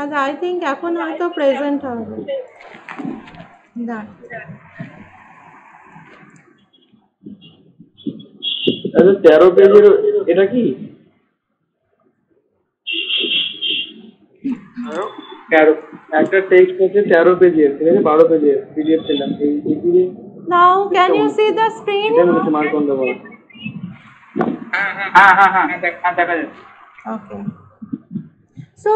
And I think এখন হয়তো present হবে না। আচ্ছা 13 পেজের এটা কি? 13 একটা টেক্সট হচ্ছে 13 পেজের, ঠিক আছে? 12 পেজের পিডিএফ ছিলাম এই Now can you see the screen? এটা মনে হচ্ছে মার্কন্ড বলা। হ্যাঁ দেখা যাচ্ছে। Okay. So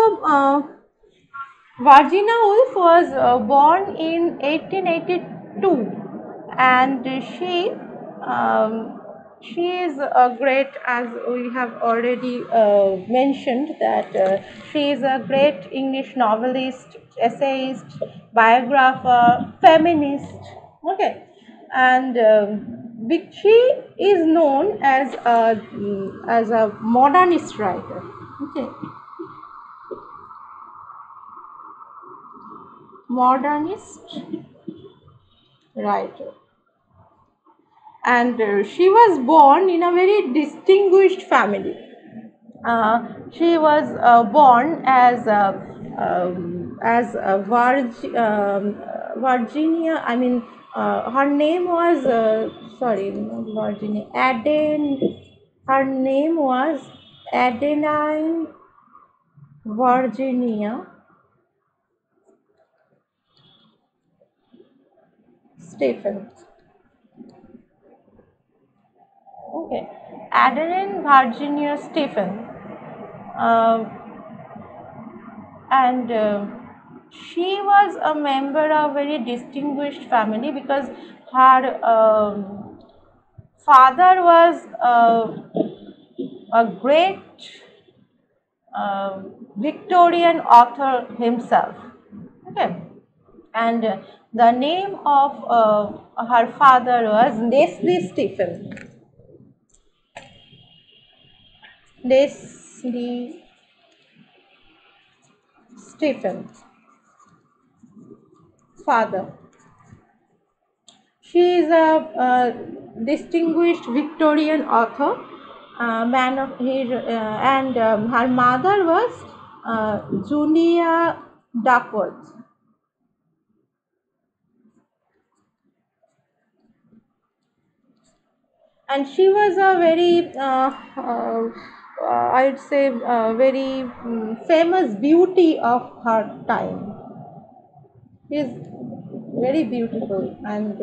Virginia Woolf was born in 1882, and she is a great, as we have already mentioned, that she is a great English novelist, essayist, biographer, feminist. Okay, and she is known as a modernist writer. Okay. Modernist writer, and she was born in a very distinguished family. She was born as a Virginia. I mean, her name was sorry, not Virginia. Her name was Adenine Virginia Stephen. Okay, Adeline Virginia Stephen, uh, and she was a member of very distinguished family because her father was a great Victorian author himself. Okay, and the name of her father was Leslie Stephen. Leslie Stephen, father. She is a distinguished Victorian author, man of his, and her mother was Julia Duckworth. And she was a very, I would say, very famous beauty of her time. She is very beautiful, and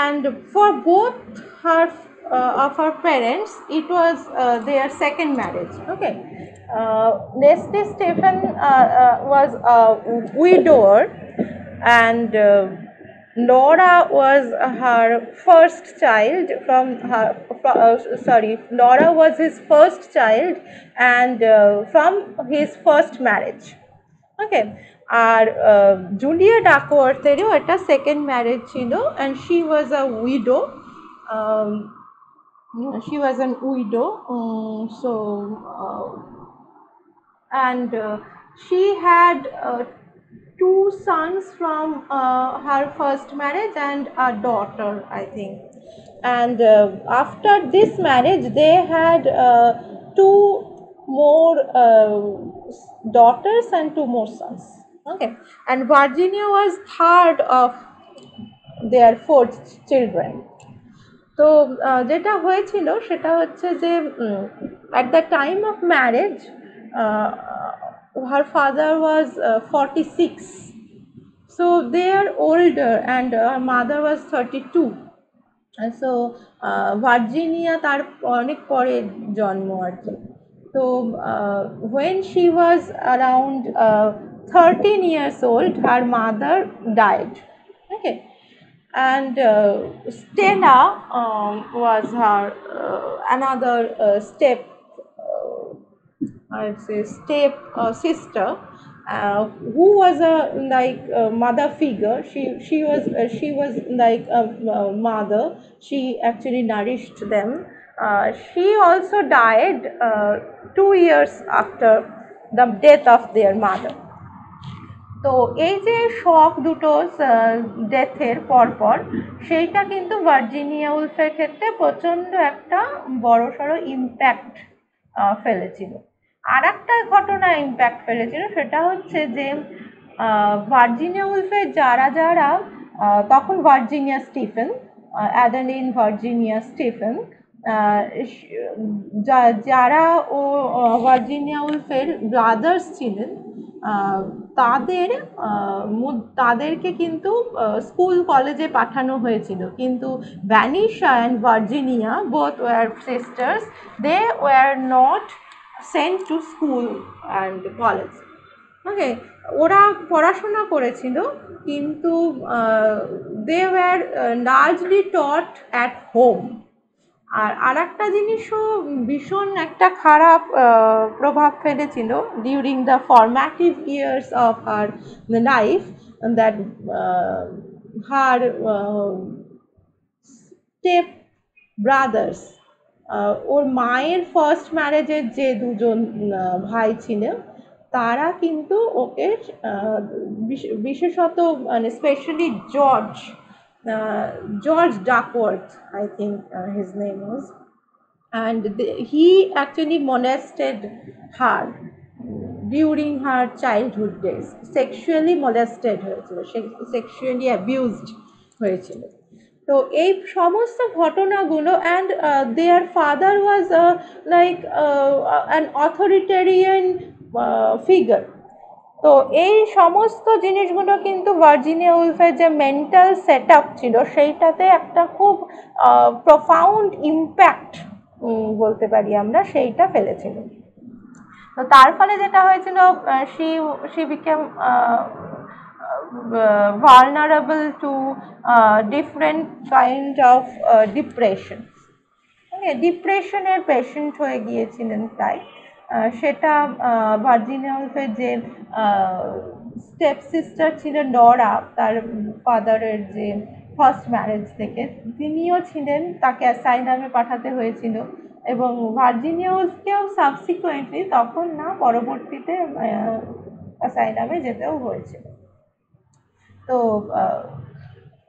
and for both her of her parents, it was their second marriage. Okay, Leslie Stephen was a widower, and Laura was her first child from her. Sorry, Laura was his first child, and from his first marriage. Okay, আর Julia ডাকওয়ার্থেরও একটা second marriage ছিল, and she was a widow. She was an widow, so and she had two sons from her first marriage and a daughter, I think. And after this marriage, they had two more daughters and two more sons. Okay, and Virginia was third of their four children. তো যেটা হয়েছিল সেটা হচ্ছে যে at the time of marriage, her father was 46, so they are older, and her mother was 32. And so Virginia তার অনেক পরে জন্ম আর কি। তো when she was around 13 years old, her mother died. Okay, and Stella was her another step, I'd say step sister, who was a like mother figure. She was like a mother. She actually nourished them. She also died 2 years after the death of their mother. তো এই যে শক দুটো ডেথের পরপর, সেইটা কিন্তু Virginia উলফের ক্ষেত্রে প্রচণ্ড একটা বড়সড় ইম্প্যাক্ট ফেলেছিল। আর একটা ঘটনা ইম্প্যাক্ট ফেলেছিল, সেটা হচ্ছে যে ভার্জিনিয়া উলফের যারা যারা তখন ভার্জিনিয়া স্টিফেন, অ্যাডেলিন ভার্জিনিয়া স্টিফেন, যারা ও ভার্জিনিয়া উলফের ব্রাদার্স ছিলেন, তাদের তাদেরকে কিন্তু স্কুল কলেজে পাঠানো হয়েছিল, কিন্তু Vanessa and Virginia both were sisters, they were not sent to school and college. Okay, ওরা পড়াশোনা করেছিল, কিন্তু they were largely taught at home. আর একটা জিনিসও ভীষণ একটা খারাপ প্রভাব ফেলেছিল during the formative years of her life, that her step brothers, ওর মায়ের ফার্স্ট ম্যারেজের যে দুজন ভাই ছিল, তারা কিন্তু ওকে বিশেষত মানে specially George Duckworth, I think his name was, and he actually molested her during her childhood days, sexually molested হয়েছিল, sexually abused হয়েছিল। তো এই সমস্ত ঘটনাগুলো, and their father was like an authoritarian figure. তো এই সমস্ত জিনিসগুলো কিন্তু ভার্জিনিয়া উলফের যে মেন্টাল সেট আপ ছিল, সেইটাতে একটা খুব প্রফাউন্ড ইম্প্যাক্ট বলতে পারি আমরা, সেইটা ফেলেছিল। তো তার ফলে যেটা হয়েছিল, she became vulnerable to different kind of depression. ডিপ্রেশনের পেশেন্ট হয়ে গিয়েছিলেন তাই। সেটা ভার্জিনিয়া উলফের যে স্টেপ সিস্টার ছিল নরা, তার ফাদারের যে ফার্স্ট ম্যারেজ থেকে, তিনিও ছিলেন, তাকে অ্যাসাইলামে পাঠাতে হয়েছিল, এবং ভার্জিনিয়া উলফকেও সাবসিকুয়েন্টলি, তখন না পরবর্তীতে অ্যাসাইলামে যেতেও হয়েছিল। তো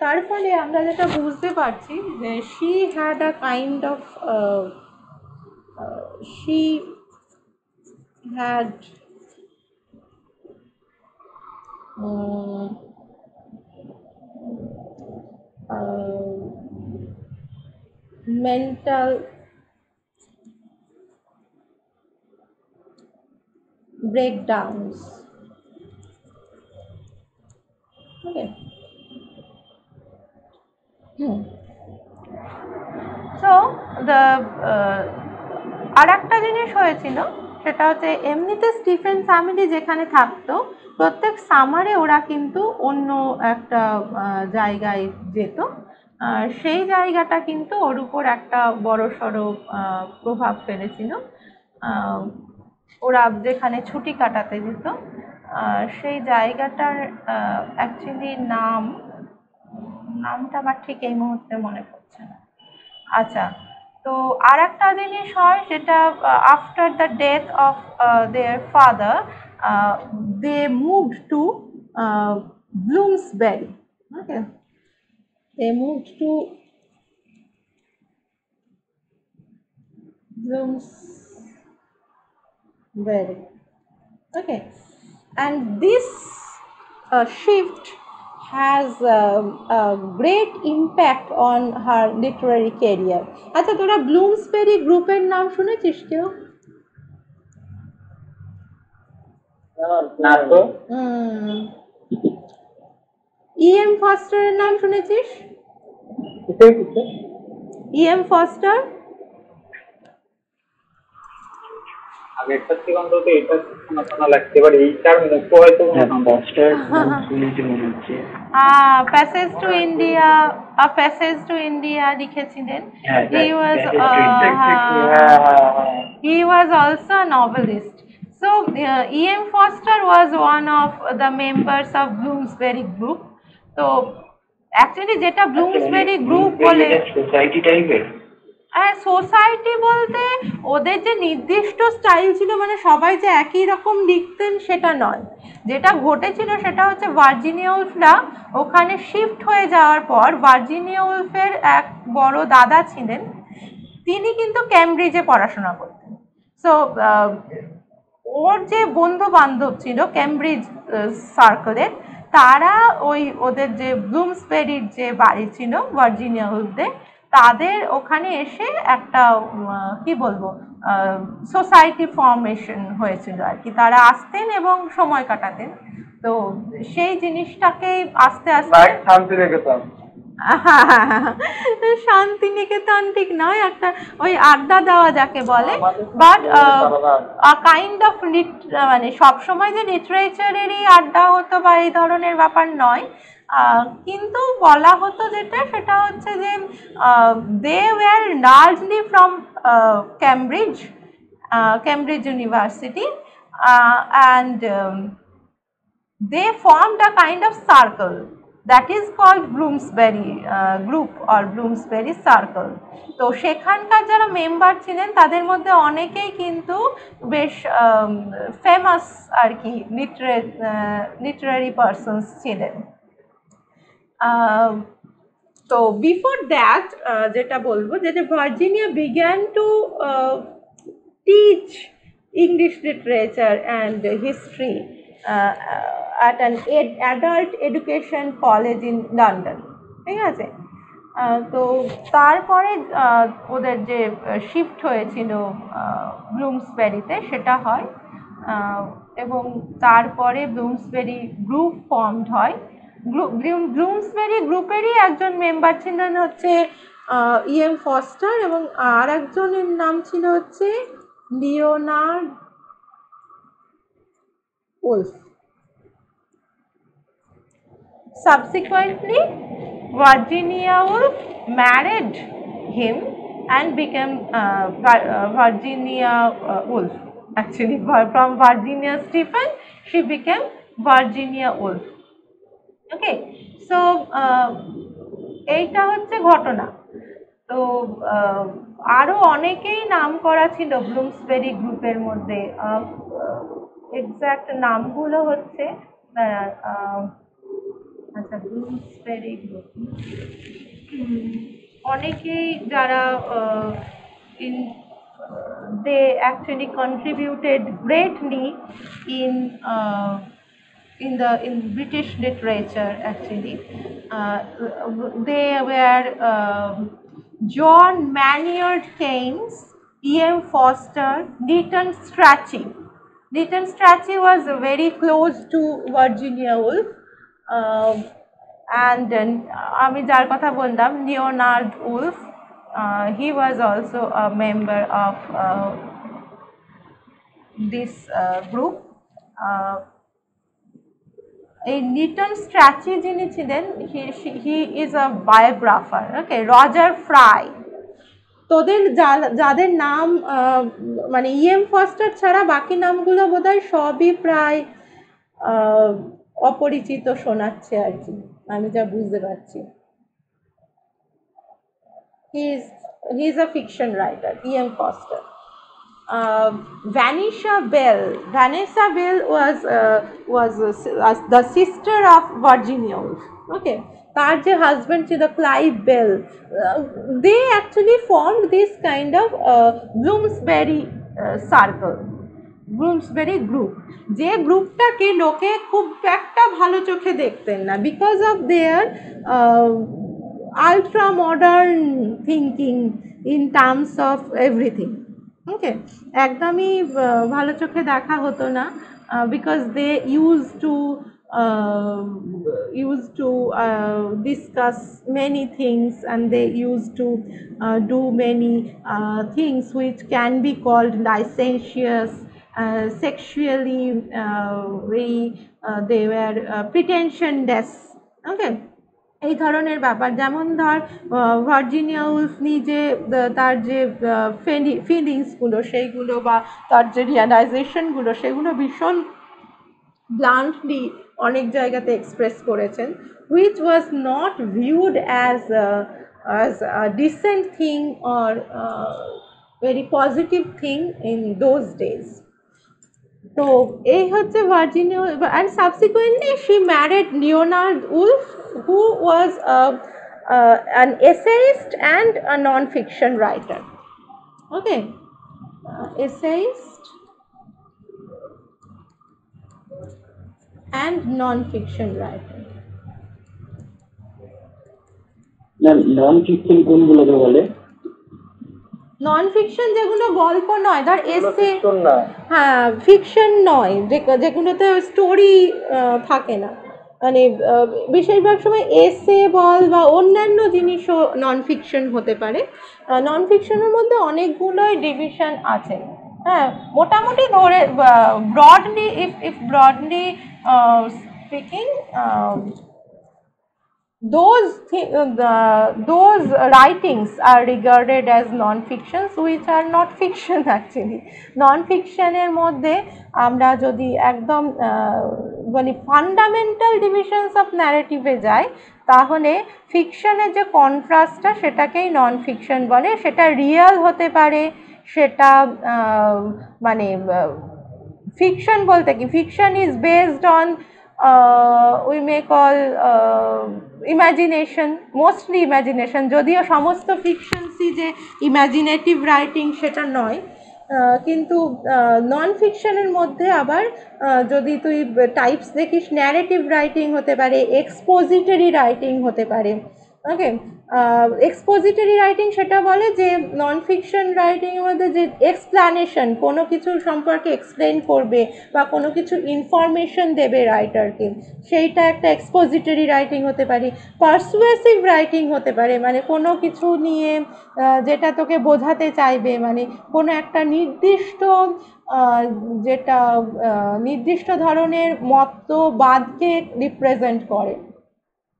তার ফলে আমরা যেটা বুঝতে পারছি যে she had a kind of she had mental breakdowns. Okay. So the আর একটা জিনিস হয়েছিল, সেটা হচ্ছে এমনিতে স্টিফেন ফ্যামিলি যেখানে থাকতো, প্রত্যেক সামারে ওরা কিন্তু অন্য একটা জায়গায় যেত, সেই জায়গাটা কিন্তু ওর উপর একটা বড়সড় প্রভাব ফেলেছিল। ওরা যেখানে ছুটি কাটাতে যেত, সেই জায়গাটার অ্যাকচুয়ালি নামটা আমার ঠিক এই মুহূর্তে মনে পড়ছে না। আচ্ছা, তো আর একটা জিনিস হয়, যেটা after the death of their father, they moved to Bloomsbury. Okay, they moved to Bloomsbury. Okay, and this shift has a great impact on her literary career. আচ্ছা, তোরা ব্লুমসবেরি গ্রুপের নাম শুনেছিস কেউ? না তো। E.M. ফস্টারের নাম শুনেছিস? E.M. ফস্টার আগেরটা থেকে অন্তত এটা শোনা লাগছে, এবার এইটার মুখ হয়তো ফস্টার শুনেছি মনে হচ্ছে। Passage to India, passage to India লিখেছিলেন। He was also a novelist. So E.M. Foster was one of the members of Bloomsbury Group. So actually যেটা ব্লুমসবেরি গ্রুপ বলে, সোসাইটি টাইপের, সোসাইটি বলতে ওদের যে নির্দিষ্ট স্টাইল ছিল, মানে সবাই যে একই রকম লিখতেন সেটা নয়। যেটা ঘটেছিল সেটা হচ্ছে ভার্জিনিয়া উলফরা ওখানে শিফট হয়ে যাওয়ার পর ভার্জিনিয়া উলফের এক বড় দাদা ছিলেন, তিনি কিন্তু ক্যামব্রিজে পড়াশোনা করতেন। সো ওর যে বন্ধু বান্ধব ছিল ক্যামব্রিজ সার্কেলের, তারা ওই ওদের যে ব্লুমসবেরির যে বাড়ি ছিল ভার্জিনিয়া উলফদের, তাদের ওখানে এসে একটা কি বলবো সোসাইটি ফর্মেশন হয়েছিল আর কি। তারা আসতেন এবং সময় কাটাতেন। তো সেই জিনিসটাকেই আস্তে আস্তে শান্তিনিকেতন ঠিক নয়, একটা ওই আড্ডা দেওয়া যাকে বলে, বাট কাইন্ড অফ মানে সবসময় যে লিটারেচারেরই আড্ডা হতো বা এই ধরনের ব্যাপার নয়, কিন্তু বলা হতো যেটা সেটা হচ্ছে যে they were largely from Cambridge University, and they formed a kind of circle that is called Bloomsbury group or Bloomsbury circle. তো সেখানকার যারা মেম্বার ছিলেন তাদের মধ্যে অনেকেই কিন্তু বেশ ফেমাস আর কি লিটারারি পারসনস ছিলেন। তো বিফোর দ্যাট যেটা বলবো, যেটা Virginia began to teach English literature and history at an adult education college in London, ঠিক আছে? তো তারপরে ওদের যে শিফট হয়েছিল ব্লুমসবেরিতে সেটা হয়, এবং তারপরে ব্লুমসবেরি গ্রুপ ফর্মড হয়। ব্লুমসবেরি গ্রুপেরই একজন মেম্বার ছিলেন হচ্ছে E.M. ফস্টার, এবং আর একজনের নাম ছিল হচ্ছে Leonard Wolf. Subsequently, Virginia Woolf married him and became Virginia Woolf. Actually, from Virginia Stephen, she became Virginia Woolf. Okay, so এইটা হচ্ছে ঘটনা। তো আরো অনেকেই নাম করা ছিল ব্লুমসবেরি গ্রুপের মধ্যে। এক্সাক্ট নামগুলো হচ্ছে আচ্ছা, ব্লুমসবেরি গ্রুপ অনেকেই যারা in they actually contributed greatly in British literature actually. They were John Maynard Keynes, E.M. Foster, Lytton Strachey. Lytton Strachey was very close to Virginia Woolf, and আমি যার কথা বললাম Leonard Wolf, he was also a member of this group. এই লিটন স্ট্র্যাচি যিনি ছিলেন, হি is a biographer. Okay, Roger fry, তোদের যাদের নাম মানে E.M. ফস্টার ছাড়া বাকি নামগুলো বোধহয় সবই প্রায় অপরিচিত শোনাচ্ছে আর কি, আমি যা বুঝতে পারছি। He is a fiction writer, E.M. Forster. Vanessa Bell was the sister of Virginia Woolf. Okay, তার যে হাজবেন্ড ছিল Clive Bell, they actually formed this kind of Bloomsbury circle, Bloomsbury group, যে গ্রুপটাকে লোকে খুব একটা ভালো চোখে দেখতেন না because of their ultra modern thinking in terms of everything. Okay, একদমই ভালো চোখে দেখা হতো না, because they used to discuss many things, and they used to do many things which can be called licentious, sexually very they were pretentiousness. Okay, এই ধরনের ব্যাপার, যেমন ধর ভার্জিনিয়া উলফ নিজে তার যে ফিলিংসগুলো সেইগুলো বা তার যে রিয়ালাইজেশনগুলো সেগুলো ভীষণ ব্লান্টলি অনেক জায়গাতে এক্সপ্রেস করেছেন, which was not viewed as as a decent thing or very positive thing in those days. তো এই হচ্ছে Virginia, and subsequently she married Leonard Woolf, who was an essayist and a non-fiction writer. Okay, essayist and non-fiction writer. Non fiction কোনগুলোকে বলে? Non fiction যেগুলো গল্প নয়, ধর এসে, হ্যাঁ ফিকশন নয়, যেগুলোতে স্টোরি থাকে না, মানে বেশিরভাগ সময় এসে বল বা অন্যান্য জিনিসও নন ফিকশন হতে পারে। নন ফিকশনের মধ্যে অনেকগুলোই ডিভিশন আছে। হ্যাঁ, মোটামুটি ধরে broadly, if broadly speaking, those writings are regarded as non-fictions, which are not fiction actually. Non-fictionের মধ্যে আমরা যদি একদম মানে ফান্ডামেন্টাল ডিভিশনস অফ ন্যারেটিভে যাই, তাহলে ফিকশনের যে কন্ট্রাস্টটা সেটাকেই নন ফিকশন বলে। সেটা রিয়েল হতে পারে, সেটা মানে ফিকশন বলতে কি, fiction is based on we may call imagination, mostly imagination, যদিও সমস্ত ফিকশনসই যে ইমাজিনেটিভ রাইটিং সেটা নয়, কিন্তু নন ফিকশনের মধ্যে আবার যদি তুই টাইপস দেখিস, ন্যারেটিভ রাইটিং হতে পারে, এক্সপোজিটরি রাইটিং হতে পারে। ওকে, এক্সপোজিটরি রাইটিং সেটা বলে যে নন ফিকশন রাইটিংয়ের মধ্যে যে এক্সপ্লানেশন, কোনো কিছু সম্পর্কে এক্সপ্লেন করবে বা কোনো কিছু ইনফরমেশন দেবে রাইটারকে, সেইটা একটা এক্সপোজিটরি রাইটিং হতে পারে। পারসুয়েসিভ রাইটিং হতে পারে, মানে কোনো কিছু নিয়ে যেটা তোকে বোঝাতে চাইবে, মানে কোনো একটা নির্দিষ্ট যেটা নির্দিষ্ট ধরনের মতবাদকে রিপ্রেজেন্ট করে,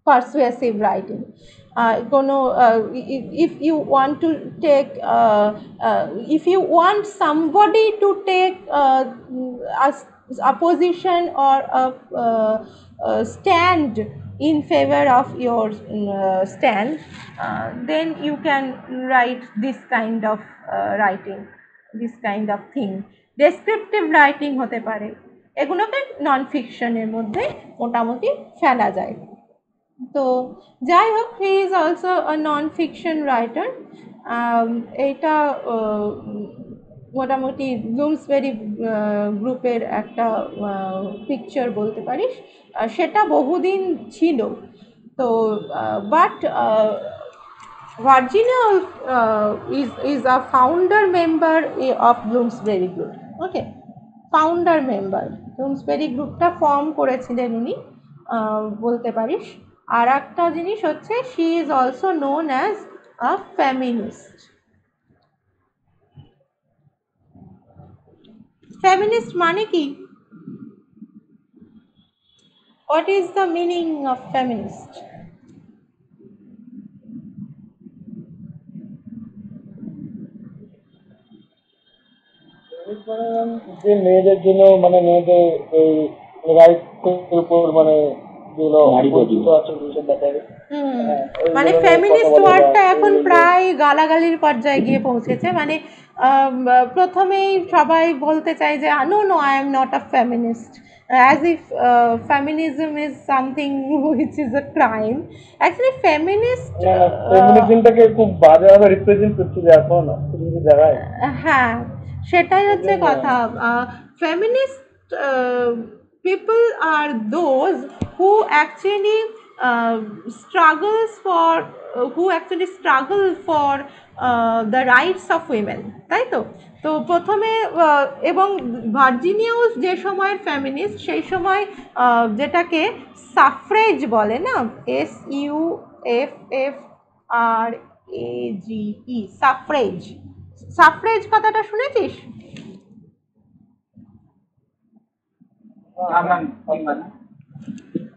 persuasive writing. If you want to take if you want somebody to take a position or a stand in favor of your stand, then you can write this kind of writing, this kind of thing. Descriptive writing হতে পারে, এগুলোকে নন ফিকশনের মধ্যে মোটামুটি ফেলা যায়। তো যাই হোক, he is also a non fiction writer. এইটা মোটামুটি ব্লুমসবেরি গ্রুপের একটা পিকচার বলতে পারিস, সেটা বহুদিন ছিল। তো but Virginia is a founder member of Bloomsbury Group. Okay, founder member, Bloomsbury গ্রুপটা ফর্ম করেছিলেন উনি বলতে পারিস। আর একটা জিনিস হচ্ছে, she is also known as a feminist. Feminist মানে কি? What is the meaning of feminist? যে মেয়েদের জন্য, মানে মেয়েদের এই রাইটসের উপর, মানে যেগুলো আছে দেখাবে, মানে ফেমিনিস্ট ওয়ার্ডটা এখন প্রায় গালাগালির পর্যায়ে গিয়ে পৌঁছেছে। মানে প্রথমেই সবাই বলতে চায় যে no no, I am not a feminist, as if feminism is something which is a crime. Actually ফেমিনিজমটাকে খুব বাজেভাবে রিপ্রেজেন্ট করছে যে এখন কিছু জায়গায়। হ্যাঁ, সেটাই হচ্ছে কথা। Feminist people are those who actually struggle for the rights of women, তাই তো? তো প্রথমে এবং ভার্জিনিয়াও যে সময়ের ফেমিনিস্ট, সেই সময় যেটাকে সাফ্রেজ বলে না, SUFFRAGE, সাফ্রেজ। সাফ্রেজ কথাটা শুনেছিস?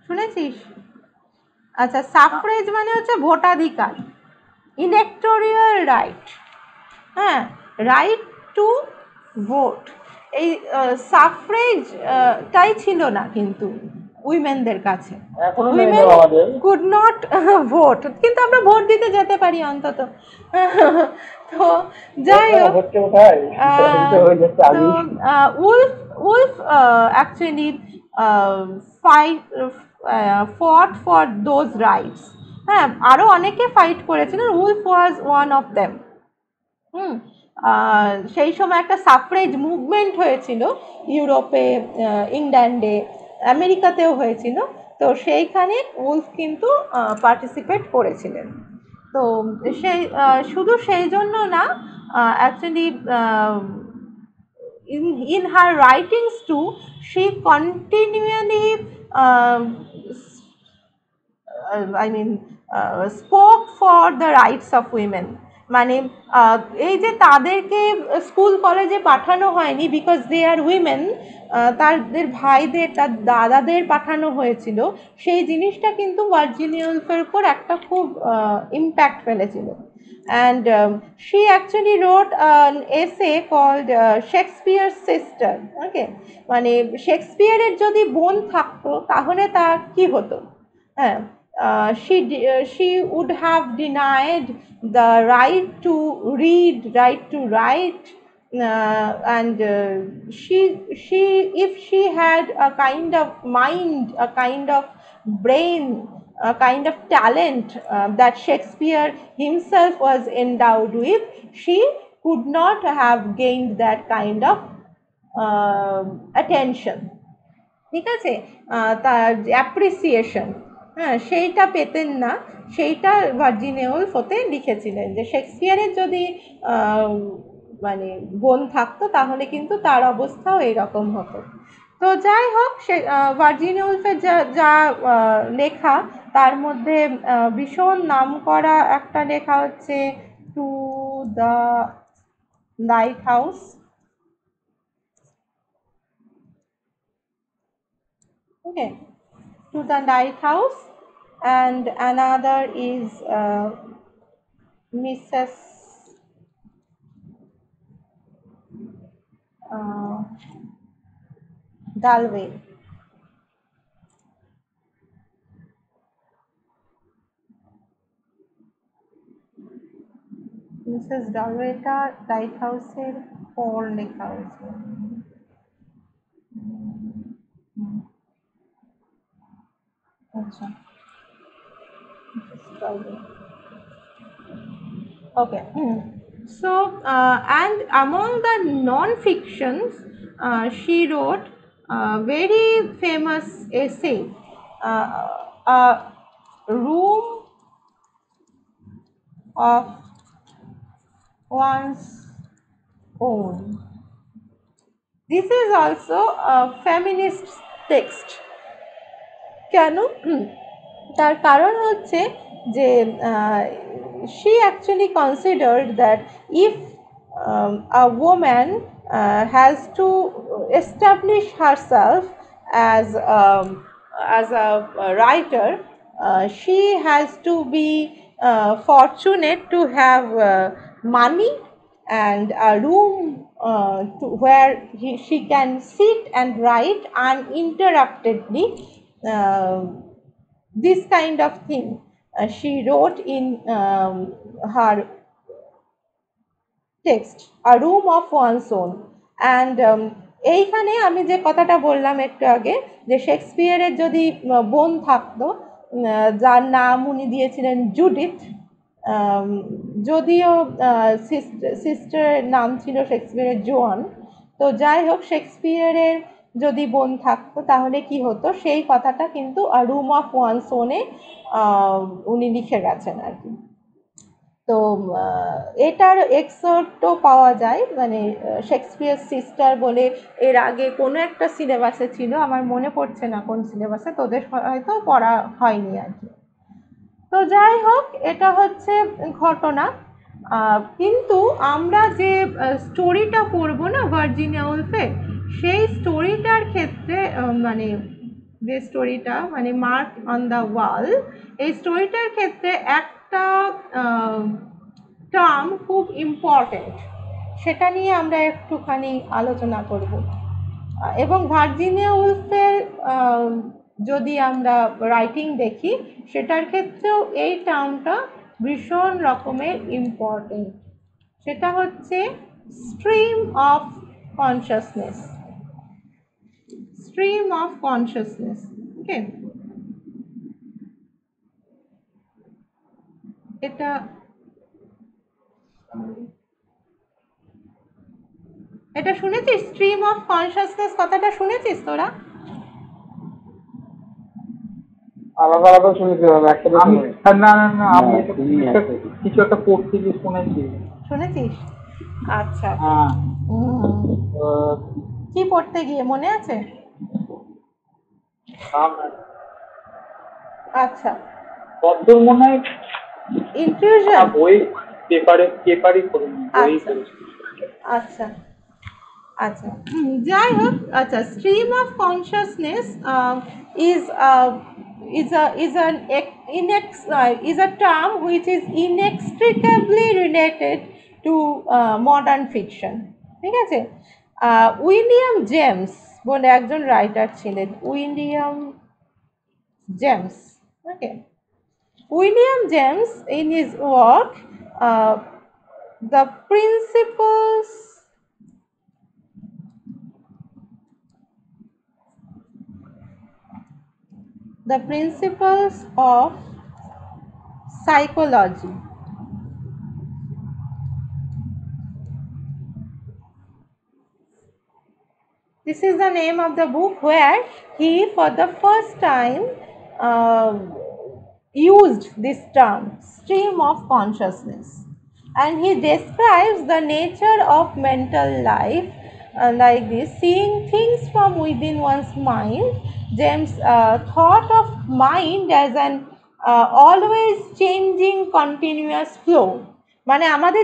শুনেছিস? আচ্ছা, সাফ্রেজ মানে হচ্ছে ভোটাধিকার, ইলেকটোরিয়াল রাইট। হ্যাঁ, রাইট টু ভোট। এই সাফ্রেজ টাই ছিল না কিন্তু উইমেনদের কাছে। এখনো নেই উইমেন তো আমাদের। কুড নট ভোট, কিন্তু আমরা ভোট দিতে যেতে পারি অন্তত। তো যাই হোক, হচ্ছে কোথায় হয়ে যাচ্ছে তো আগে। Wolf actually fight fought for those rights. হ্যাঁ, আরো অনেকে ফাইট করেছিলেন, Wolf was one of them. সেই সময় একটা সাফরেজ মুভমেন্ট হয়েছিল ইউরোপে, ইংল্যান্ডে, আমেরিকাতেও হয়েছিল। তো সেইখানে উলফ কিন্তু পার্টিসিপেট করেছিলেন। তো সেই শুধু সেই জন্য না, actually in her writings too, she continually I mean spoke for the rights of women. মানে এই যে তাদেরকে স্কুল কলেজে পাঠানো হয়নি বিকজ দে আর উইমেন, তাদের ভাইদের, তার দাদাদের পাঠানো হয়েছিল, সেই জিনিসটা কিন্তু ভার্জিনিয়া উলফের উপর একটা খুব ইম্প্যাক্ট ফেলেছিল। And she actually wrote an essay called Shakespeare's Sister. Okay, মানে শেক্সপিয়ারের যদি বোন থাকতো তাহলে তার কি হতো। হ্যাঁ, she would have denied the right to read, right to write, and she if she had a kind of mind, a kind of brain, a kind of talent that Shakespeare himself was endowed with, she could not have gained that kind of attention. ঠিক আছে, তার appreciation, হ্যাঁ, সেইটা পেতেন না। সেইটা Virginia Wolf ওতে লিখেছিলেন যে শেক্সপিয়ারের যদি মানে বোন থাকতো তাহলে কিন্তু তার অবস্থাও এইরকম হতো। তো যাই হোক, সে ভার্জিনিয়া উলফের যা যা লেখা, তার মধ্যে ভীষণ নামকরা একটা লেখা হচ্ছে to the light house. Okay, to the lighthouse, and another is Mrs. Uh, Dalway. Mrs ডালওয়েটা লাইট হাউসের পর লেখা হয়েছে। আচ্ছা, okay. So and among the non-fictions, she wrote a very famous essay, a room of one's own. This is also a feminist text. কেন? তার কারণ হচ্ছে যে she actually considered that if a woman has to establish herself as a writer, she has to be fortunate to have money and a room where she can sit and write uninterruptedly. This kind of thing she wrote in her text, a room of one's own. And এইখানে আমি যে কথাটা বললাম একটু আগে, যে শেক্সপিয়ারের যদি বোন থাকতো, যার নাম উনি দিয়েছিলেন জুডিথ, যদিও সিস্টারের নাম ছিল শেক্সপিয়ারের জোয়ান। তো যাই হোক, শেক্সপিয়ারের যদি বোন থাকতো তাহলে কি হতো, সেই কথাটা কিন্তু আ রুম অফ ওয়ানস ওনে উনি লিখে গেছেন আর কি। তো এটার এক্সটও পাওয়া যায়, মানে শেক্সপিয়ার সিস্টার বলে এর আগে কোনো একটা সিলেবাসে ছিল, আমার মনে পড়ছে না কোন সিলেবাসে, তোদের হয়তো পড়া হয়নি আর কি। তো যাই হোক, এটা হচ্ছে ঘটনা। কিন্তু আমরা যে স্টোরিটা পড়বো না ভার্জিনিয়া উলফে, সেই স্টোরিটার ক্ষেত্রে মানে যে স্টোরিটা মানে মার্ক অন দ্য ওয়াল, এই স্টোরিটার ক্ষেত্রে একটা টার্ম খুব ইম্পর্টেন্ট, সেটা নিয়ে আমরা একটুখানি আলোচনা করব। এবং ভার্জিনিয়া উলফের যদি আমরা রাইটিং দেখি সেটার ক্ষেত্রেও এই টার্মটা ভীষণ রকমের ইম্পর্টেন্ট। সেটা হচ্ছে stream of consciousness, stream of consciousness. Okay, এটা এটা শুনেছিস? স্ট্রিম অফ কনসাসনেস কথাটা শুনেছিস তোরা? আলাদা আলাদা শুনেছি দাদা, একটা আমি না না না আমি কিছু একটা পড়তে গিয়ে শুনেছি। শুনেছিস? আচ্ছা, হ্যাঁ। কি পড়তে গিয়ে মনে আছে? আচ্ছা, কতদূর মনে হয় ইনফিউশন। বই পেপারই করিনি, বই আচ্ছা করেছি। আচ্ছা আচ্ছা, যাই হোক, আচ্ছা, stream of consciousness is is a term which is inextricably related to modern fiction. ঠিক আছে? উইলিয়াম জেমস বলে একজন রাইটার ছিলেন, William James. Okay, William James in his work uh, the principles of psychology. This is the name of the book where he for the first time used this term, stream of consciousness, and he describes the nature of mental life like this: seeing things from within one's mind. James thought of mind as an always changing continuous flow. মানে আমাদের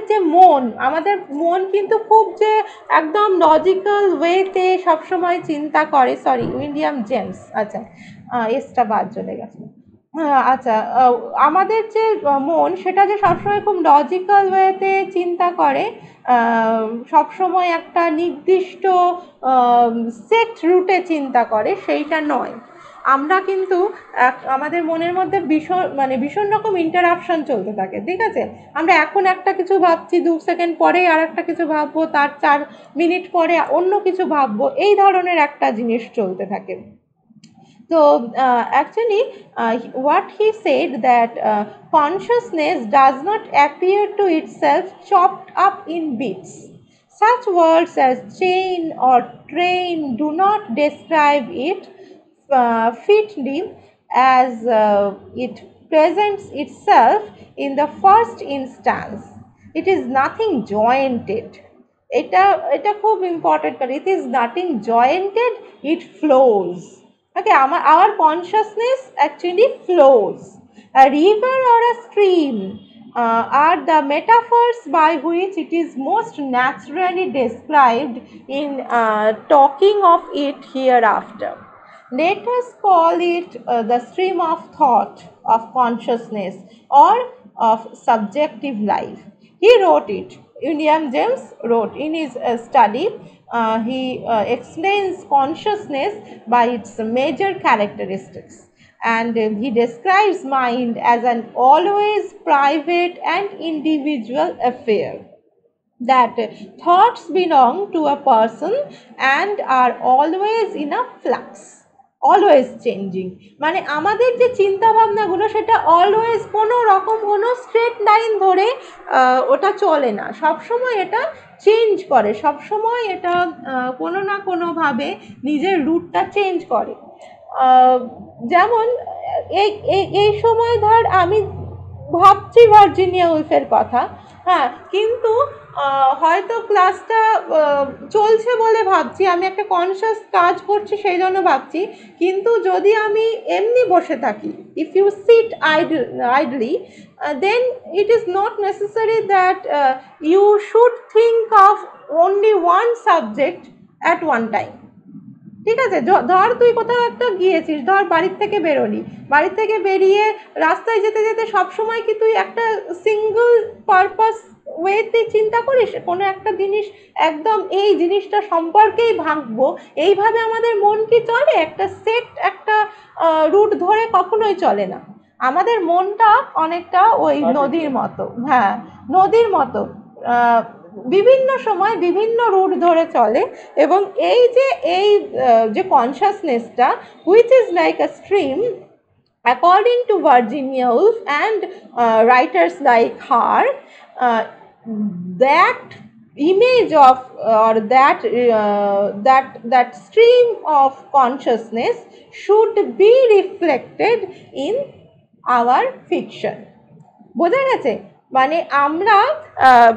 মন কিন্তু খুব যে একদম logical ওয়েতে সবসময় চিন্তা করে। Sorry, William James. আচ্ছা, এসটা বাদ চলে গেছে। আচ্ছা, আমাদের যে মন সেটা যে সবসময় খুব লজিক্যাল ওয়েতে চিন্তা করে, সবসময় একটা নির্দিষ্ট সেট রুটে চিন্তা করে, সেইটা নয়। আমরা কিন্তু আমাদের মনের মধ্যে ভীষণ রকম ইন্টারাপশন চলতে থাকে। ঠিক আছে? আমরা এখন একটা কিছু ভাবছি, 2 সেকেন্ড পরেই আর একটা কিছু ভাববো, তার 4 মিনিট পরে অন্য কিছু ভাববো, এই ধরনের একটা জিনিস চলতে থাকে। So actually what he said that consciousness does not appear to itself chopped up in bits. Such words as chain or train do not describe it fitly as it presents itself in the first instance. It is nothing jointed. এটা এটা খুব important. It is nothing jointed, it flows. Okay, our consciousness actually flows. A river or a stream are the metaphors by which it is most naturally described in talking of it hereafter. Let us call it the stream of thought, of consciousness, or of subjective life. He wrote it. William James wrote in his study. He explains consciousness by its major characteristics, and he describes mind as an always private and individual affair, that thoughts belong to a person and are always in a flux, always changing. মানে আমাদের যে চিন্তা ভাবনাগুলো সেটা always কোনো রকম কোনো straight line ধরে ওটা চলে না, সবসময় এটা চেঞ্জ করে, সবসময় এটা কোনো না কোনোভাবে নিজের রুটটা চেঞ্জ করে। যেমন এই সময় ধর আমি ভাবছি ভার্জিনিয়া উলফের কথা, হ্যাঁ, কিন্তু হয়তো ক্লাসটা চলছে বলে ভাবছি, আমি একটা কনসিয়াস কাজ করছি সেই জন্য ভাবছি। কিন্তু যদি আমি এমনি বসে থাকি, if you sit idly, then it is not necessary that you should think of only one subject at one time. ঠিক আছে? ধর তুই কোথাও একটা গিয়েছিস, ধর বাড়ির থেকে বেরোলি, বাড়ির থেকে বেরিয়ে রাস্তায় যেতে যেতে সবসময় কি তুই একটা সিঙ্গল পারপাস ওয়েতে চিন্তা করিস, কোনো একটা জিনিস একদম এই জিনিসটা সম্পর্কেই ভাববো, এইভাবে আমাদের মন কি চলে? একটা সেট একটা রুট ধরে কখনোই চলে না। আমাদের মনটা অনেকটা ওই নদীর মতো, হ্যাঁ নদীর মতো, বিভিন্ন সময় বিভিন্ন রুট ধরে চলে। এবং এই যে কনসাসনেসটা which is like a stream, according to Virginia Woolf and writers like her, that image of or that stream of consciousness should be reflected in our fiction. বোঝা গেছে? মানে আমরা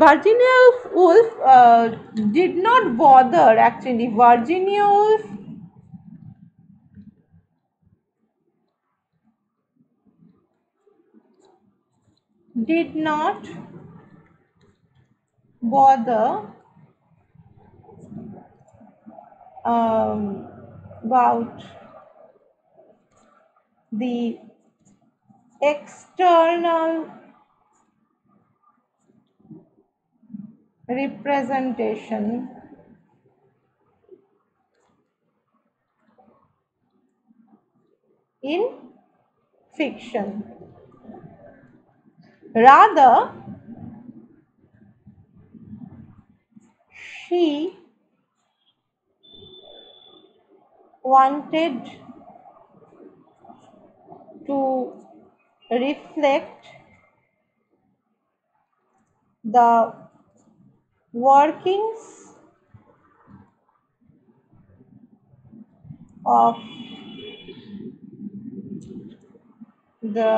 Virginia Woolf did not bother, actually Virginia Woolf did not bother about the external representation in fiction. Rather, she wanted to reflect the workings of the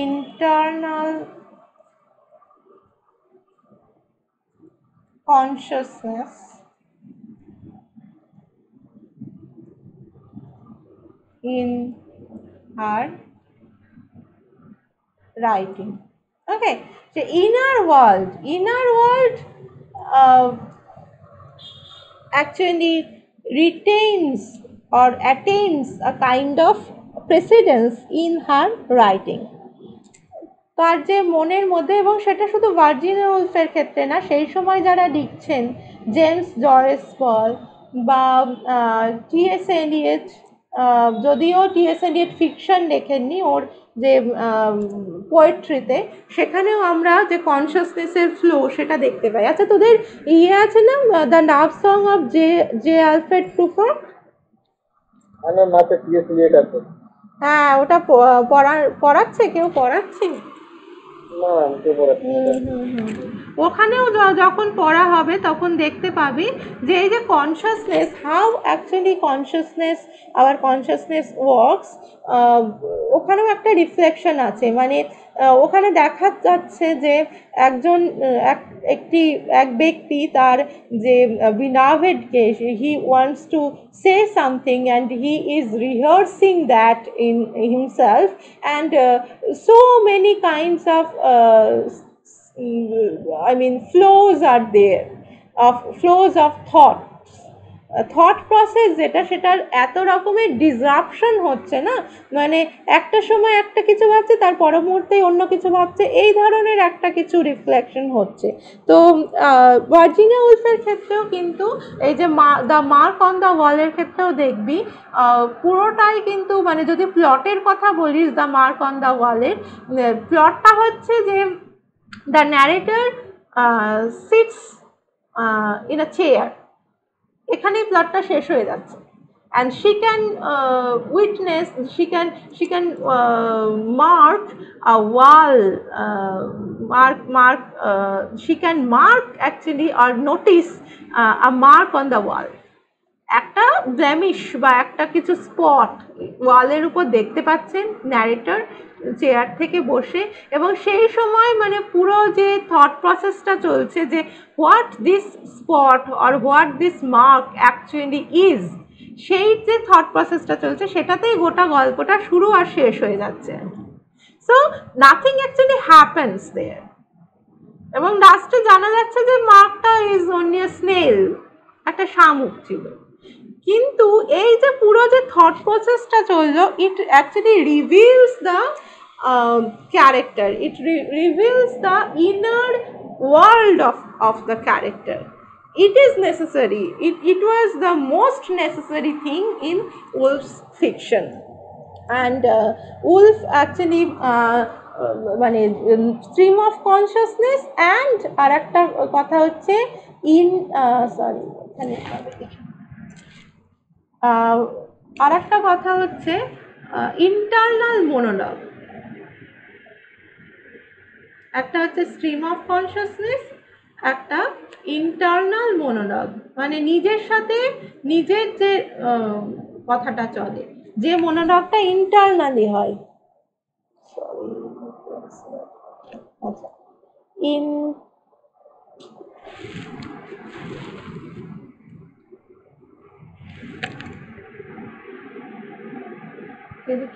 internal consciousness in her writing. Okay, so inner world actually retains or attains a kind of precedence in her writing. তার যে মনের মধ্যে, এবং সেটা শুধু Virginia উলফের ক্ষেত্রে না, সেই সময় যারা লিখছেন জেমস জয়েস বল বা টি.এস. এলিয়ট, যদিও টি.এস. এলিয়ট ফিকশন লেখেননি, ওর যে পোয়েট্রিতে সেখানেও আমরা যে কনসিয়াসনেসের ফ্লো সেটা দেখতে পাই। আচ্ছা, তোদের ইয়ে আছে না the love song of J Alfred Prufrock? হ্যাঁ, ওটা পড়াচ্ছে, কেউ পড়াচ্ছে? ওখানেও যখন পড়া হবে তখন দেখতে পাবি যে এই যে consciousness, how actually consciousness our consciousness works, ওখানেও একটা রিফ্লেকশন আছে। মানে ওখানে দেখা যাচ্ছে যে এক ব্যক্তি তার যে বিনাভেডকে, he wants to say something and he is rehearsing that in himself, and so many kinds of flows are there, flows of thought process, যেটা সেটার এত রকমের ডিসরাপশন হচ্ছে না, মানে একটা সময় একটা কিছু ভাবছে, তার পর মুহূর্তেই অন্য কিছু ভাবছে, এই ধরনের একটা কিছু রিফ্লেকশন হচ্ছে। তো ভার্জিনিয়া উলফের ক্ষেত্রেও কিন্তু এই যে দ্য মার্ক অন দ্য ওয়ালের ক্ষেত্রেও দেখবি পুরোটাই কিন্তু, মানে যদি প্লটের কথা বলিস দ্য মার্ক অন দ্য ওয়ালের, প্লটটা হচ্ছে যে the narrator sits in a chair, এখানেই প্লটটা শেষ হয়ে যাচ্ছে। And she can witness, she can mark a wall, she can mark actually or notice a mark on the wall, একটা ব্লেমিশ বা একটা কিছু স্পট ওয়ালের উপর দেখতে পাচ্ছেন ন্যারেটর চেয়ার থেকে বসে, এবং সেই সময় মানে পুরো যে থট প্রসেসটা চলছে যে what this spot or what this mark actually is, সেই যে থট প্রসেসটা চলছে সেটাতেই গোটা গল্পটা শুরু আর শেষ হয়ে যাচ্ছে। সো নাথিং অ্যাকচুয়ালি হ্যাপেন্স দেয়ার, এবং লাস্টে জানা যাচ্ছে যে মার্কটা ইজ অনলি আ স্নেল, একটা শামুক ছিল। কিন্তু এই যে পুরো যে থট প্রসেসটা চললো, it actually reveals the character, it reveals the inner world of the character. It is necessary. It was the most necessary thing in Woolf's fiction. And Woolf actually মানে স্ট্রিম অফ কনসিয়াসনেস অ্যান্ড আর একটা কথা হচ্ছে in sorry এখানে আর একটা কথা হচ্ছে internal মোনোলগ। একটা হচ্ছে স্ট্রিম অফ কনসিয়াসনেস, একটা ইন্টারনাল মোনোলগ, মানে নিজের সাথে নিজের যে কথাটা চলে, যে মোনোলগটা ইন্টারনালি হয়। আচ্ছা, ইন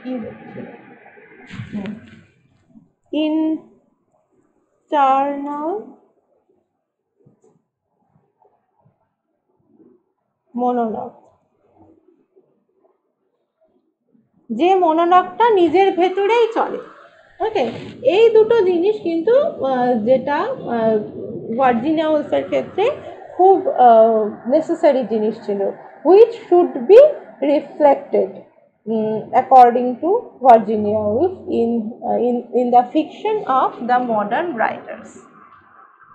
কি ইন্টারনাল মোনোলগ, যে মোনোলগটা নিজের ভেতরেই চলে। ওকে, এই দুটো জিনিস কিন্তু যেটা ভার্জিনিয়া উলফের ক্ষেত্রে খুব নেসেসারি জিনিস ছিল, which should be reflected according to Virginia Woolf in the fiction of the modern writers.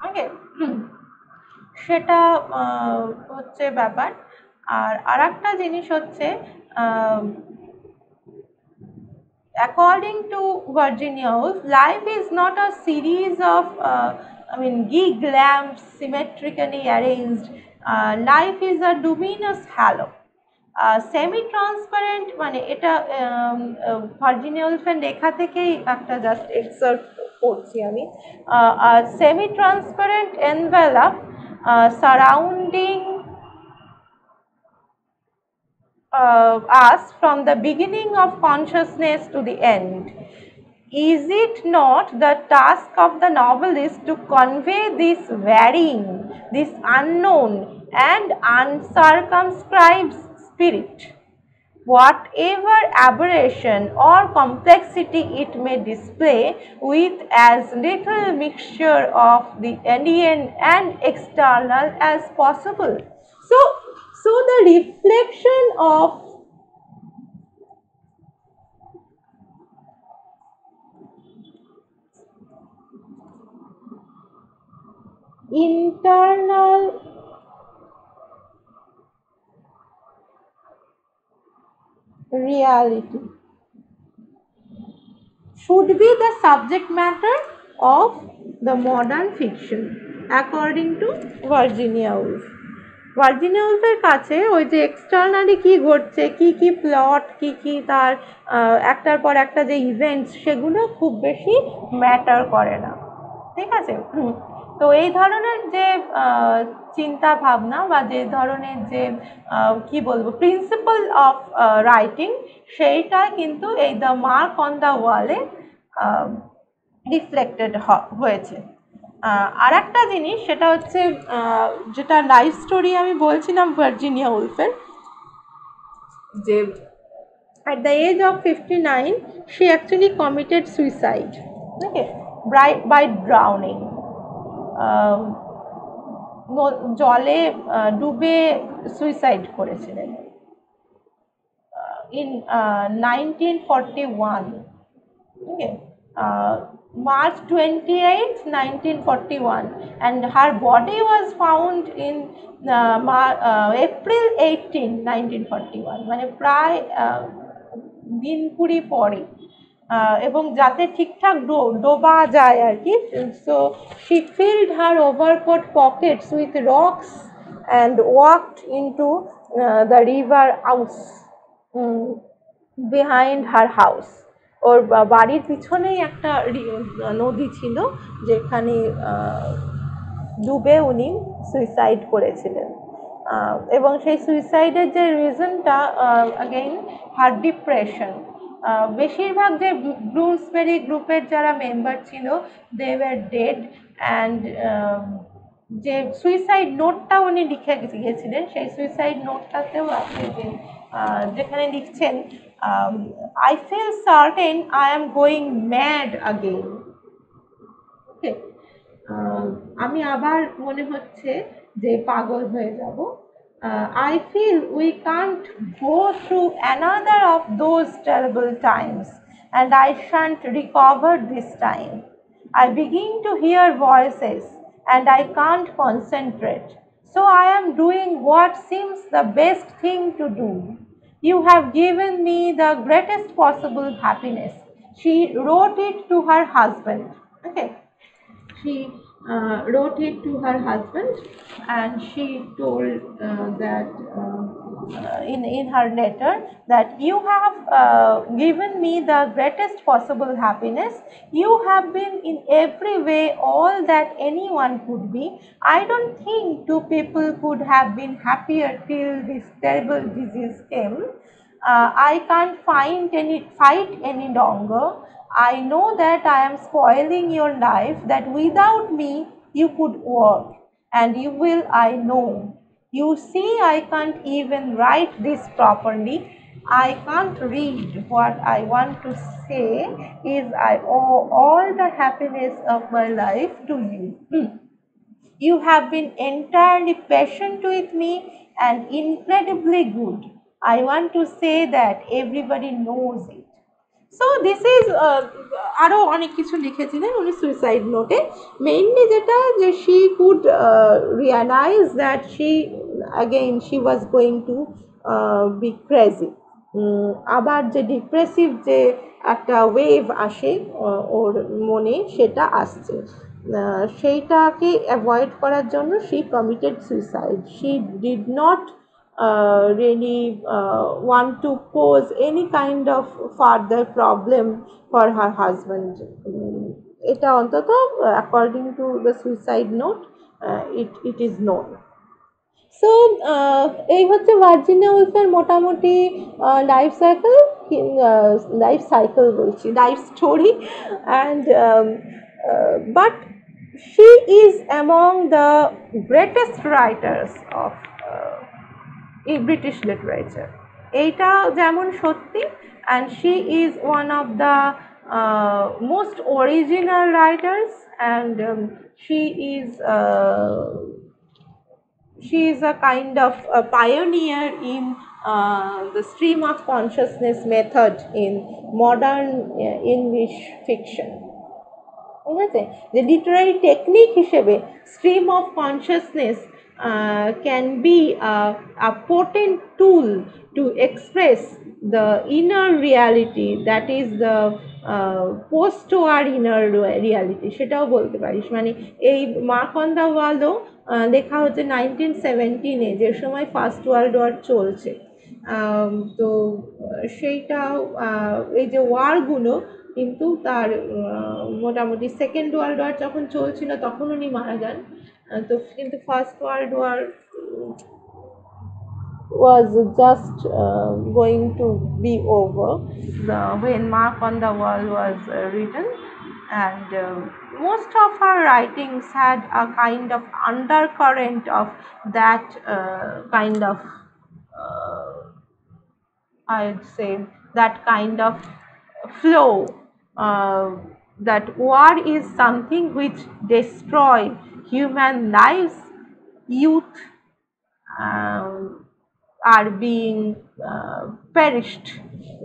Okay, সেটা হচ্ছে ব্যাপার। আর একটা জিনিস হচ্ছে according to Virginia Woolf, life is not a series of gig lamps symmetrically arranged. Life is a luminous halo. Semi transparent, মানে এটা Virginia উলফের লেখা থেকেই একটা জাস্ট এক্সার্ট করছি আমি। Semi transparent envelope surrounding us from the beginning of consciousness to the end. Is it not the task of the novelist to convey this varying, this unknown and uncircumscribed spirit, whatever aberration or complexity it may display, with as little mixture of the alien and external as possible? So the reflection of internal reality should be the subject matter of the modern fiction, according to Virginia Woolf. Virginia উলফের কাছে ওই যে externally কি ঘটছে, কি plot, কি তার একটার পর একটা যে ইভেন্টস, সেগুলো খুব বেশি ম্যাটার করে না। ঠিক আছে, তো এই ধরনের যে চিন্তা ভাবনা বা যে ধরনের যে কি বলবো প্রিন্সিপাল অফ রাইটিং, সেইটা কিন্তু এই দ্য মার্ক অন দ্য ওয়ালে রিফ্লেক্টেড হয়েছে। আর একটা জিনিস সেটা হচ্ছে যেটা লাইফ স্টোরি আমি বলছিলাম ভার্জিনিয়া উলফের, যে at the age of 59 she actually committed suicide, okay, by drowning. জলে ডুবে সুইসাইড করেছিলেন in 1941, okay, March 28, 1941, and her body was found in April 18, 1941, মানে প্রায় দিন কুড়ি পরে, এবং যাতে ঠিকঠাক ডোবা যায় আর কি। So she filled her overcoat pockets with rocks and walked into the river Ouse behind her house. ওর বাড়ির পিছনেই একটা নদী ছিল, যেখানে ডুবে উনি সুইসাইড করেছিলেন। এবং সেই সুইসাইডের যে রিজনটা অ্যাগেইন হার ডিপ্রেশন। বেশিরভাগ যে ব্লুমসবেরি গ্রুপের যারা মেম্বার ছিল দে ওয়ার ডেড, অ্যান্ড যে সুইসাইড নোটটা উনি লিখে গিয়েছিলেন, সেই সুইসাইড নোটটাতেও আছে যে যেখানে লিখছেন I feel certain I am going mad again. Okay. আমি আবার মনে হচ্ছে যে পাগল হয়ে যাব। I feel we can't go through another of those terrible times, and I shan't recover this time. I begin to hear voices, and I can't concentrate. So I am doing what seems the best thing to do. You have given me the greatest possible happiness. She wrote it to her husband. Okay, she wrote it to her husband, and she told that in her letter that you have given me the greatest possible happiness. You have been in every way all that anyone could be. I don't think two people could have been happier till this terrible disease came. I can't fight any longer. I know that I am spoiling your life, that without me you could work, and you will, I know. You see, I can't even write this properly. I can't read. What I want to say is, I owe all the happiness of my life to you. You have been entirely patient with me and incredibly good. I want to say that everybody knows it. So this is আরও অনেক কিছু লিখেছিলেন উনি suicide নোটে। Mainly যেটা যে she could realise that she again she was going to B crazy. আবার যে ডিপ্রেসিভ যে একটা ওয়েভ আসে ওর মনে, সেটা আসছে। সেইটাকে অ্যাভয়েড করার জন্য she committed suicide. She did not really want to pose any kind of further problem for her husband. এটা অন্তত according to the suicide note it is known. So এই হচ্ছে ভার্জিনিয়া উলফের মোটামুটি লাইফ সাইকেল বলছি, life story. And but she is among the greatest writers of British literature. এইটা যেমন সত্যি, and she is one of the most original writers, and she is she is a kind of a pioneer in the stream of consciousness method in modern English fiction. ঠিক আছে, যে literary technique হিসেবে stream of consciousness can be a potent tool to express the inner reality, that is the post war inner reality, সেটাও বলতে পারিস। মানে এই mark on the ওয়ালও লেখা হচ্ছে 1917-এ, যে সময় ফার্স্ট ওয়ার্ল্ড ওয়ার চলছে। তো সেইটাও এই যে ওয়ারগুলো কিন্তু তার মোটামুটি সেকেন্ড ওয়ার্ল্ড ওয়ার যখন চলছিল তখন উনি মারা যান। তো কিন্তু First World War was just going to be over when Mark on the Wall was written, and most of her writings had a kind of undercurrent of that kind of I'd say that kind of flow, that war is something which destroy human lives. Youth are being perished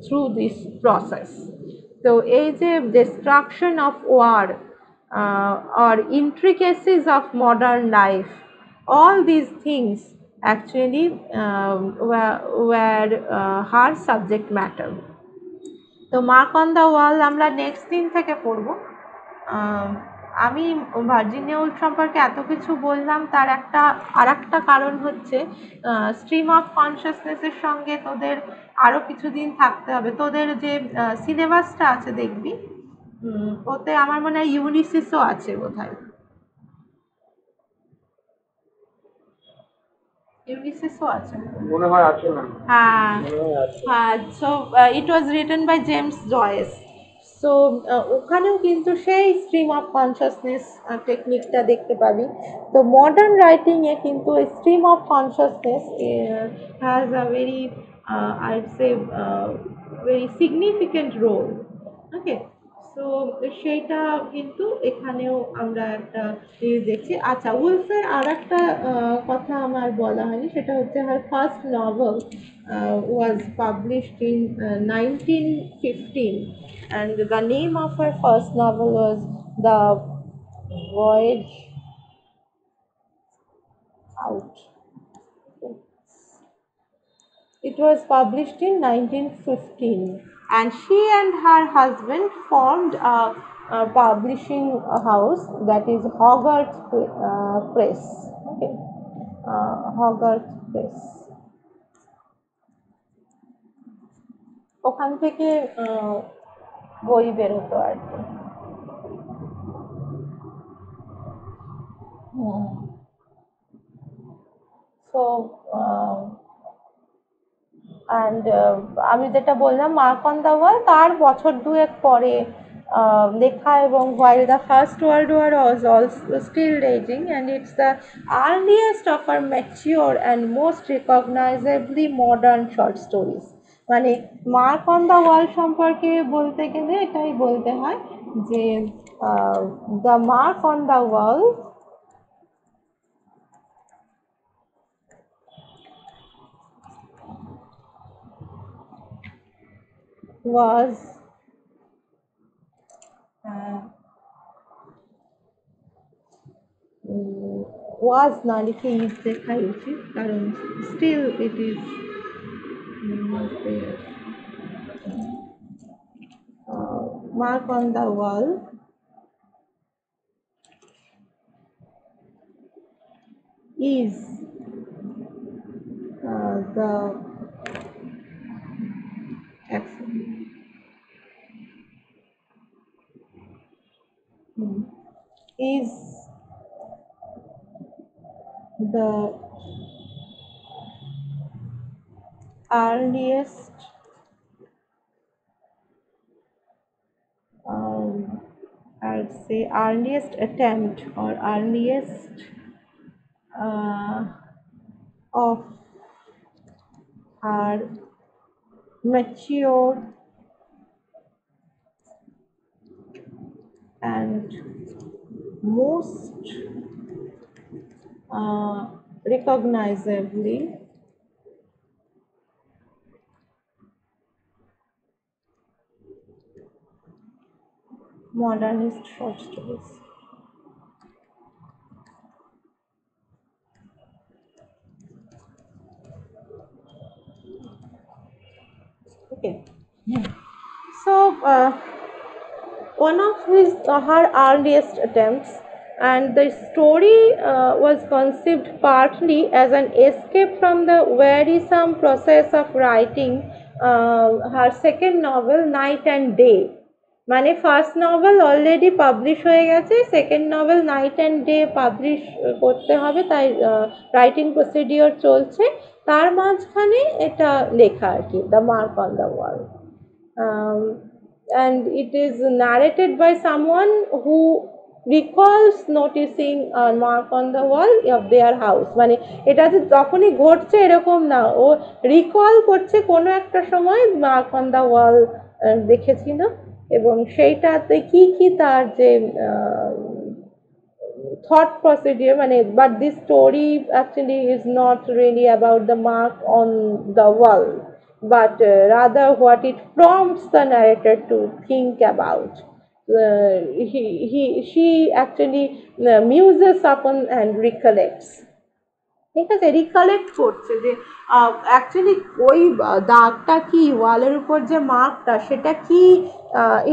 through this process. So এই যে destruction of war or intricacies of modern life, all these things actually were her subject matter. তো mark on the ওয়াল আমরা next দিন থেকে পড়ব। আমি Virginia Wolf সম্পর্কে এত কিছু বললাম, তার আরেকটা কারণ হচ্ছে স্ট্রিম অফ কনসিয়াসনেসের সঙ্গে তোদের আরও কিছুদিন থাকতে হবে। তোদের যে সিলেবাসটা আছে দেখবি, ওতে আমার মনে হয় ইউলিসিসও আছে বোধহয়। ইউলিসিসও আছে মনে হয়, আছে না? হ্যাঁ হ্যাঁ। So it was written by James Joyce. So ওখানেও কিন্তু সেই স্ট্রিম অফ কনসিয়াসনেস টেকনিকটা দেখতে পাবি। তো মডার্ন রাইটিংয়ে কিন্তু এই stream of consciousness has a very I'd say very significant role. Okay, so সেইটা কিন্তু এখানেও আমরা একটা জিনিস দেখছি। আচ্ছা, উলফের আর একটা কথা আমার বলা হয়নি, সেটা হচ্ছে হার first novel was published in 1915 and the name of her first novel was The Voyage Out. It was published in 1915, and she and her husband formed a publishing house, that is Hogarth Press. Okay, Hogarth Press. ওখান থেকে বই বেরোতো আর কি। So and আমি যেটা বললাম mark on the ওয়াল তার বছর দুয়েক পরে লেখা, এবং while the first world war was also still raging and it's the earliest of our mature and most recognizably modern short stories. মানে মার্ক অন দ্য ওয়াল সম্পর্কে বলতে গেলে এটাই বলতে হয় যে the mark on the wall was was না লিখে ইজ লেখাই উচিত, কারণ still it is mark on the wall is the is the earliest I'd say earliest attempt or earliest of our mature and most recognizably modernist short stories. Okay. So one of her earliest attempts, and the story was conceived partly as an escape from the wearisome process of writing her second novel, Night and Day. মানে first novel already publish হয়ে গেছে, second novel night and day publish করতে হবে, তাই writing procedure চলছে, তার মাঝখানে এটা লেখা আর কি, the mark on the wall. And it is narrated by someone who recalls noticing a mark on the wall of their house. মানে এটা যে যখনই ঘটছে এরকম না, ও রিকল করছে কোনো একটা সময় মার্ক অন দ্য ওয়াল দেখেছিল, এবং সেইটাতে কি কি তার যে thought procedure, মানে but this story actually is not really about the mark on the wall, but rather what it prompts the narrator to think about. She actually muses upon and recollects. ঠিক আছে, recollect করছে যে actually ওই দাগটা কি, ওয়ালের উপর যে মার্কটা, সেটা কি,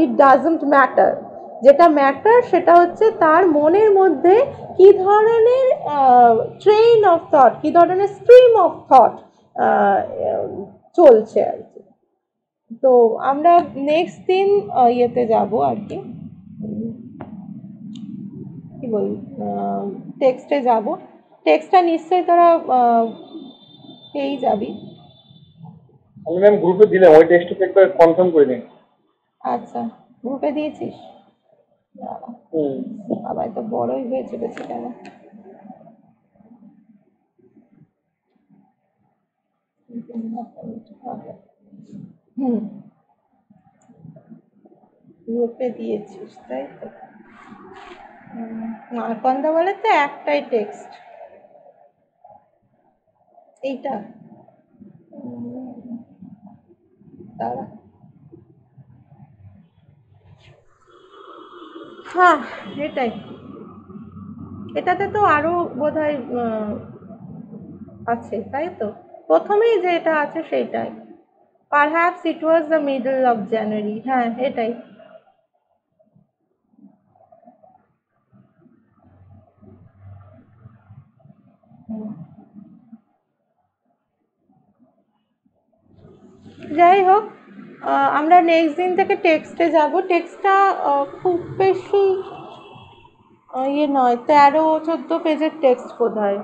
ইট ডাজন্ট ম্যাটার। যেটা ম্যাটার সেটা হচ্ছে তার মনের মধ্যে কি ধরনের ট্রেন অফ থট, কি ধরনের স্ট্রিম অফ থট চলছে আর কি। তো আমরা নেক্সট দিন ইয়েতে যাব আর কি, কি বলি, টেক্সটে যাব। টেক্সটটা নিশ্চয়ই তোরা পেয়েই যাবি। আমি ম্যাম গ্রুপে দিলাম, ওই টেক্সটটা একবার কনফার্ম করে দিন। আচ্ছা, গ্রুপে দিয়েছিস? বাবা এত বড়ই হয়ে চলেছে কেন? হুম, গ্রুপে দিয়েছিস তাই তো? মার্কন্দা বলে তো একটাই টেক্সট, এইটা। দাঁড়া, হ্যাঁ এটাই। এটাতে তো আরো বোধহয় আছে তাই তো? প্রথমেই যেটা আছে সেইটাই, perhaps it was the middle of January. হ্যাঁ এটাই। যাই হোক, আমরা নেক্সট দিন থেকে টেক্সটে যাব। টেক্সটটা খুব বেশি ইয়ে নয়, 13-14 পেজের টেক্সট বোধহয়।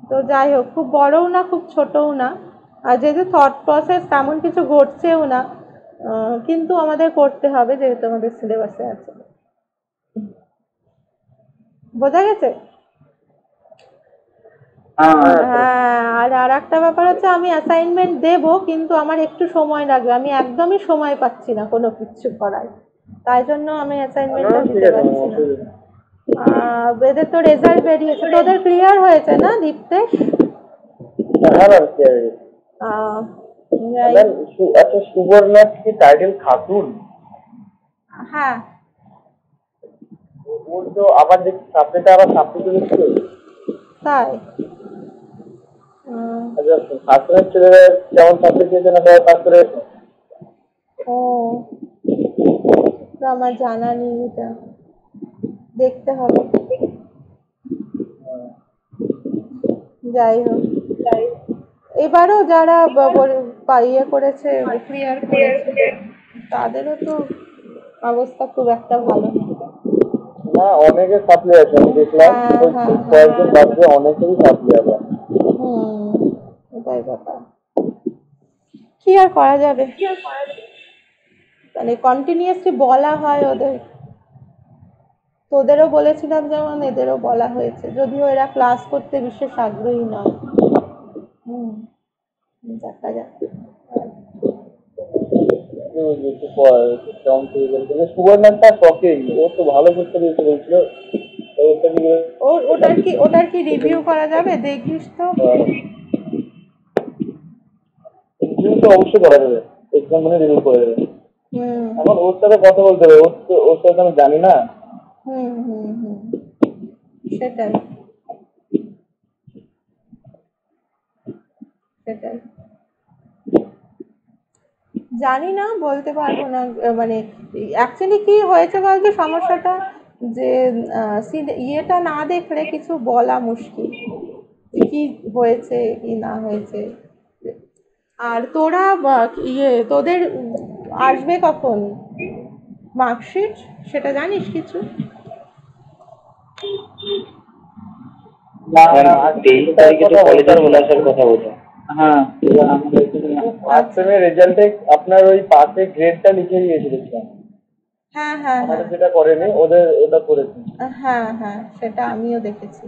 তো যাই হোক, খুব বড়ও না খুব ছোটও না, আর যেহেতু থট প্রসেস তেমন কিছু ঘটছেও না, কিন্তু আমাদের করতে হবে যেহেতু আমাদের সিলেবাসে আছে। বোঝা গেছে? হ্যাঁ, আর একটা ব্যাপার হচ্ছে, আমি অ্যাসাইনমেন্ট দেবো কিন্তু আমার একটু সময় লাগবে, আমি একদমই সময় পাচ্ছি না কোনো কিছু করার, তাই জন্য আমি অ্যাসাইনমেন্টটা দিতে পারছি না। এদের তো রেজাল্ট বেরিয়েছে, তোদের ক্লিয়ার হয়েছে না দীপ্তেশ? আচ্ছা, সুবর্ণা কি টাইটেল খাতুন? হ্যাঁ, ওর তো আবার দেখি সাবজেক্টে আবার সাবজেক্ট লিখছে। তাই? আচ্ছা, শাস্ত্রের ছেলেরা যেমন সাবজেক্ট দিয়েছে না সবাই পাস করে? ও, তো আমার জানা নেই, এটা দেখতে হবে। যাই হোক, এবারও যারা ইয়ে করেছে, ক্লিয়ার করেছে, তাদেরও তো অবস্থা খুব একটা ভালো না। না, অনেকে সাপ্লাই আছে, আমি দেখলাম কয়েকজন বাদে অনেকেরই সাপ্লাই আছে। এটাই ব্যাপার, কি আর করা যাবে, মানে কন্টিনিউয়াসলি বলা হয় ওদের। তোদেরও বলেছিলাম যেমন এদেরও বলা হয়েছে, যদিও এরা ক্লাস করতে বিশেষ আগ্রহী নয়। দেখা যাক। সুবর্ণাটা শখেই, ও তো ভালো করতে বলছিল। ওটার কি রিভিউ করা যাবে? দেখিস তো। রিভিউ তো অবশ্যই করা যাবে, এক্সাম মানে রিভিউ করে দেবে। এখন ওর সাথে কথা বলতে হবে, ওর সাথে আমি জানি না। সেটাই সেটাই জানি না, বলতে পারবো না। মানে অ্যাকচুয়ালি কি হয়েছে বলতো, সমস্যাটা যে ইয়েটা না দেখলে কিছু বলা মুশকিল, কি হয়েছে কি না হয়েছে। আর তোরা তোদের আসবে কখন মার্কশিট, সেটা জানিস কিছু? 23 তারিখে তো কলেজের মনে আসার কথা বলছে। হ্যাঁ, ফার্স্ট সেমের রেজাল্টে আপনার ওই পাশে গ্রেডটা লিখে দিয়েছে দেখলাম। হ্যাঁ হ্যাঁ হ্যাঁ, যেটা করেনি ওদের ওটা করেছে। হ্যাঁ হ্যাঁ, সেটা আমিও দেখেছি।